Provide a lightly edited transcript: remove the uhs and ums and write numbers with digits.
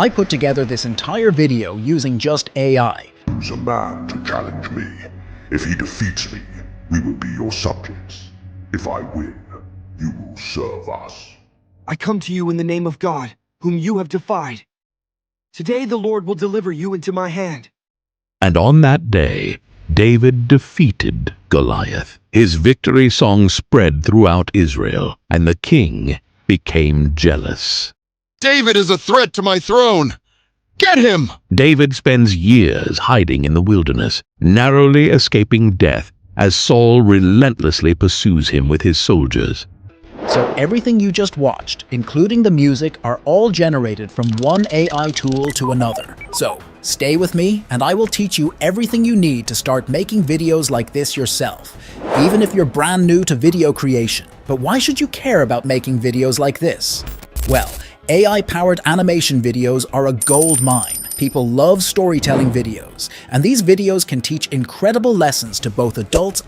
I put together this entire video using just AI. Choose a man to challenge me. If he defeats me, we will be your subjects. If I win, you will serve us. I come to you in the name of God, whom you have defied. Today the Lord will deliver you into my hand. And on that day, David defeated Goliath. His victory song spread throughout Israel, and the king became jealous. David is a threat to my throne! Get him! David spends years hiding in the wilderness, narrowly escaping death as Saul relentlessly pursues him with his soldiers. So everything you just watched, including the music, are all generated from one AI tool to another. So stay with me and I will teach you everything you need to start making videos like this yourself, even if you're brand new to video creation. But why should you care about making videos like this? Well, AI-powered animation videos are a gold mine. People love storytelling videos, and these videos can teach incredible lessons to both adults